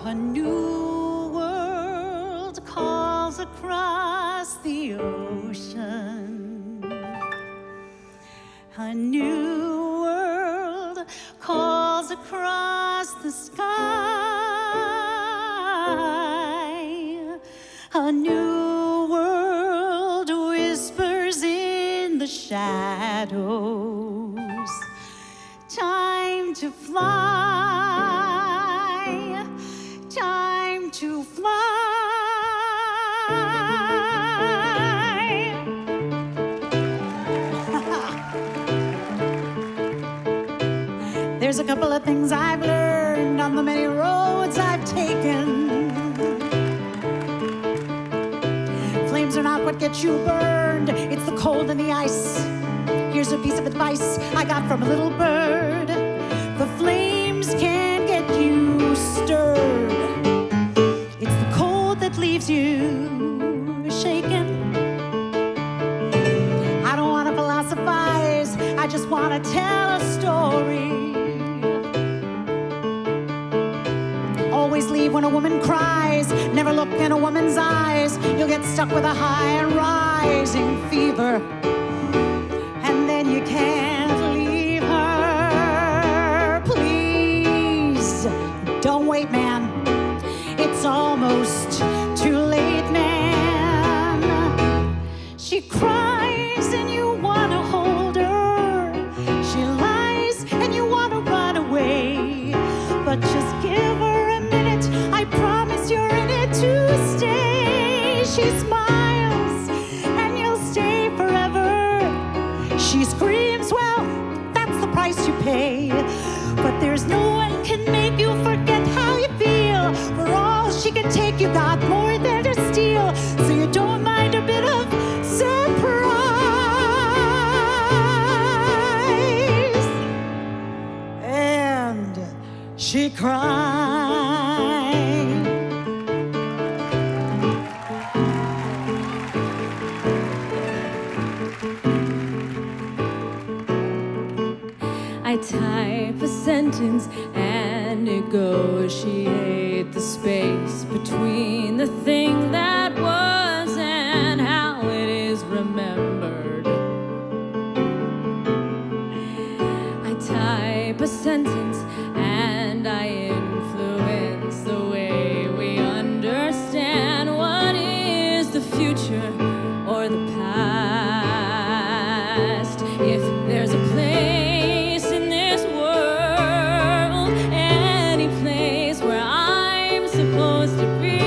A new world calls across the ocean. A new world calls across the sky. A new world whispers in the shadows. Time to fly. Time to fly. There's a couple of things I've learned on the many roads I've taken. Flames are not what gets you burned, it's the cold and the ice. Here's a piece of advice I got from a little bird. The flames can't get you stirred. It's the cold that leaves you shaken. I don't want to philosophize, I just want to tell a story. Always leave when a woman cries. Never look in a woman's eyes. You'll get stuck with a high and rising fever. And then you can't leave her. Please, don't wait, man. It's almost too late, man. She cries and you want to hold her. She lies and you want to run away. But just give her a minute. I promise you're in it to stay. She smiles and you'll stay forever. She screams, well, that's the price you pay. But there's no one can make you forget how you feel. For all she can take, you got more than to steal. So you don't mind a bit of surprise. And she cried. I type a sentence and negotiate the space between the thing that was and how it is remembered. I type a sentence and I influence the way we understand what is the future or the past. If there's a place in this world, any place where I'm supposed to be,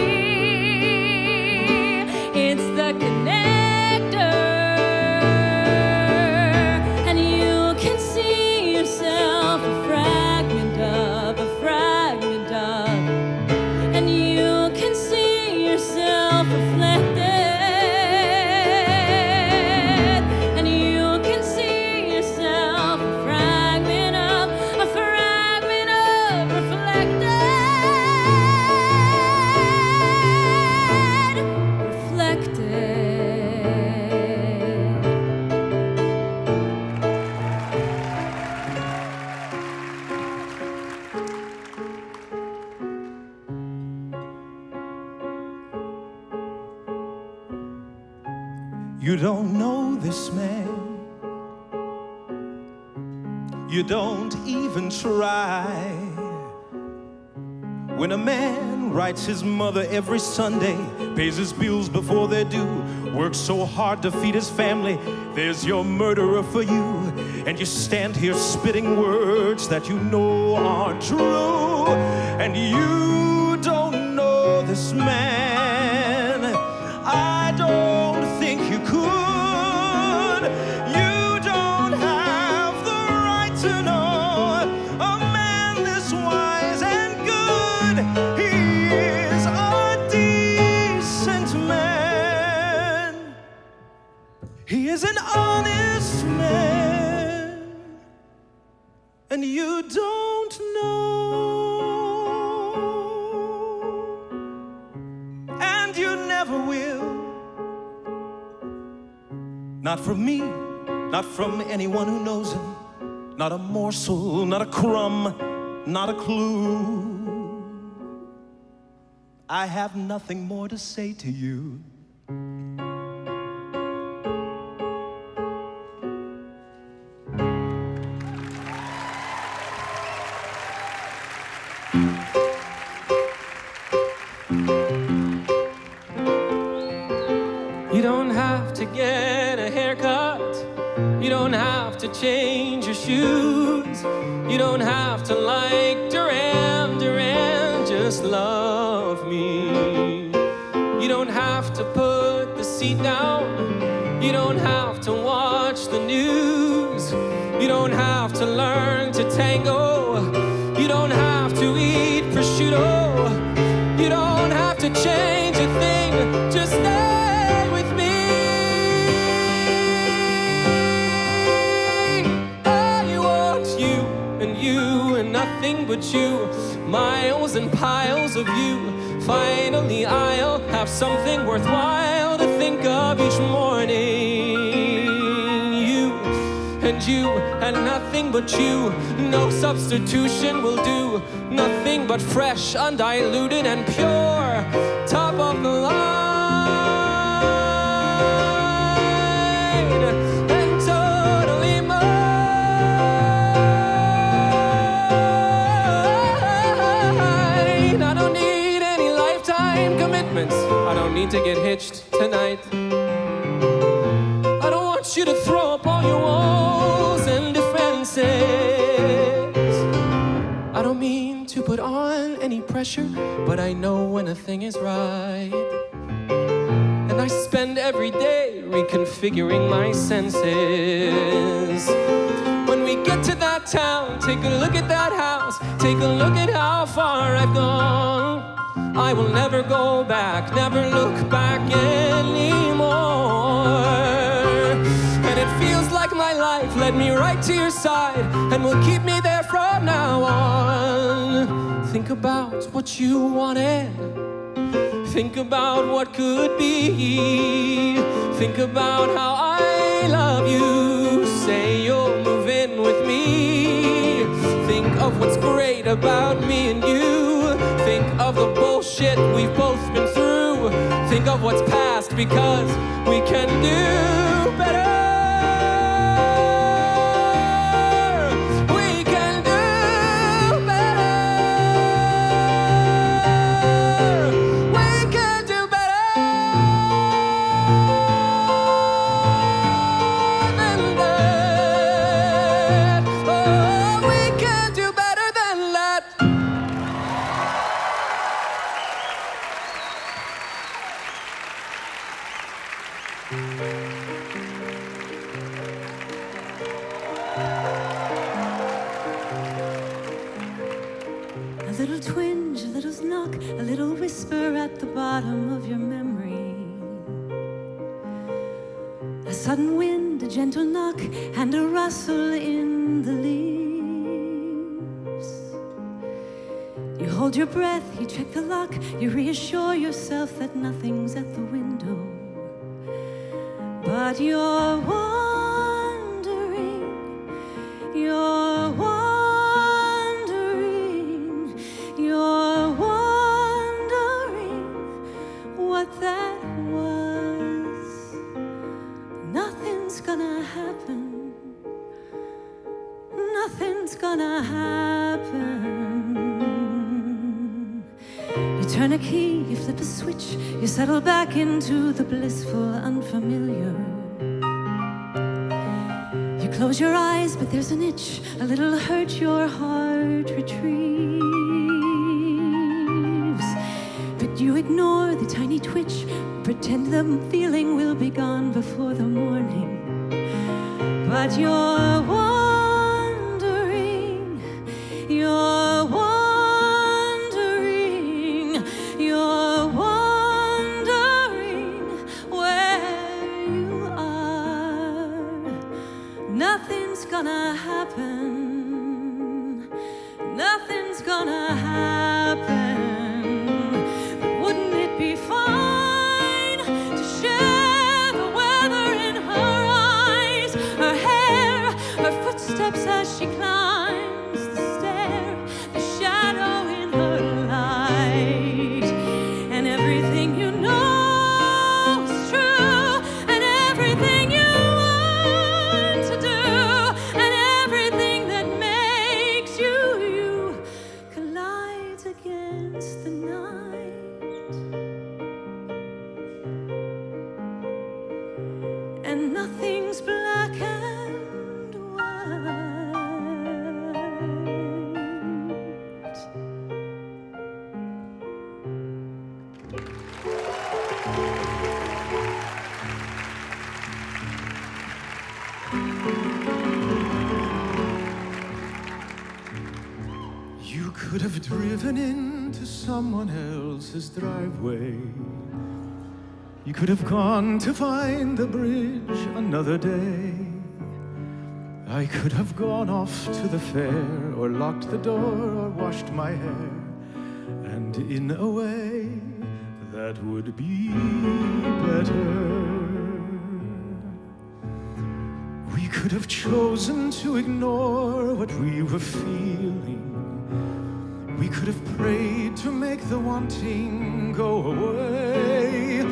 it's the connector. And you can see yourself a fragment of, and you can see yourself reflected. And you can see yourself a fragment of reflected. You don't know this man. You don't even try. When a man writes his mother every Sunday, pays his bills before they're due, works so hard to feed his family, there's your murderer for you. And you stand here spitting words that you know aren't true. And you don't know this man. I don't think you could. You don't have the right to know a man this wise and good. He is a decent man. He is an honest man. And you don't know. And you never will. Not from me, not from anyone who knows him. Not a morsel, not a crumb, not a clue. I have nothing more to say to you. You don't have to get a haircut. You don't have to change your shoes. You don't have to like Duran Duran. Just love me. You don't have to put the seat down. You don't have to watch the news. You don't have to learn to tango. You don't have to eat prosciutto. You don't have to change a thing. Just stay with me. I want you and nothing but you. Miles and piles of you. Finally I'll have something worthwhile to think of each morning. You and nothing but you. No substitution will do. Nothing but fresh, undiluted and pure. Top of the line and totally mine. I don't need any lifetime commitments. I don't need to get hitched tonight. I don't want you to throw up all your walls and defenses. I don't mean to put on any pressure, but I know when a thing is right. And I spend every day reconfiguring my senses. When we get to that town, take a look at that house. Take a look at how far I've gone. I will never go back, never look back anymore. It feels like my life led me right to your side and will keep me there from now on. Think about what you wanted. Think about what could be. Think about how I love you. Say you'll move in with me. Think of what's great about me and you. Think of the bullshit we've both been through. Think of what's past because we can do better. Bottom of your memory, a sudden wind, a gentle knock, and a rustle in the leaves. You hold your breath, you check the lock, you reassure yourself that nothing's at the window. But you're wondering, you're wondering, you're wondering what that was. Nothing's gonna happen. Nothing's gonna happen. You turn a key, you flip a switch, you settle back into the blissful unfamiliar. You close your eyes, but there's an itch, a little hurt your heart retrieves. You ignore the tiny twitch, pretend the feeling will be gone before the morning. But you're wondering, you're wondering, you're wondering where you are. Nothing's gonna happen. Nothing's gonna happen. Steps as she climbs the stair, the shadow in her light. You could have driven into someone else's driveway. You could have gone to find the bridge another day. I could have gone off to the fair, or locked the door, or washed my hair. And in a way, that would be better. We could have chosen to ignore what we were feeling. We could have prayed to make the wanting go away.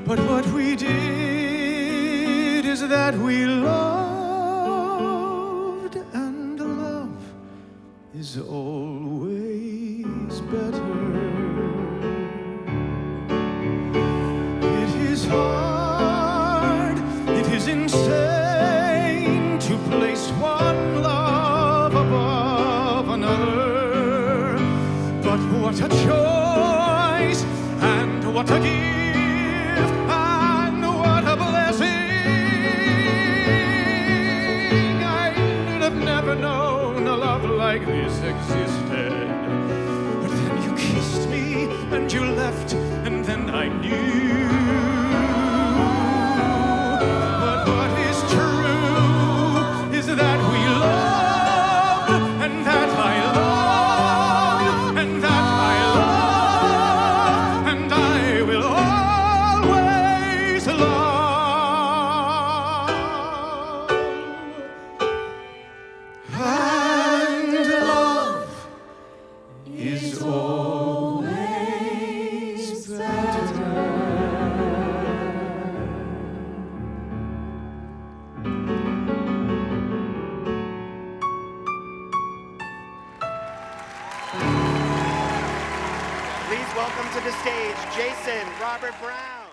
But what we did is that we loved, and love is always better. It is hard, it is insane to place one love above another. But what a choice, and what a gift, and what a blessing. I should have never known a love like this existed. But then you kissed me, and you left, and then I knew. But what is true is that we loved, and that I loved, and that I love, and I will always love. And love is always better. Please welcome to the stage Jason Robert Brown.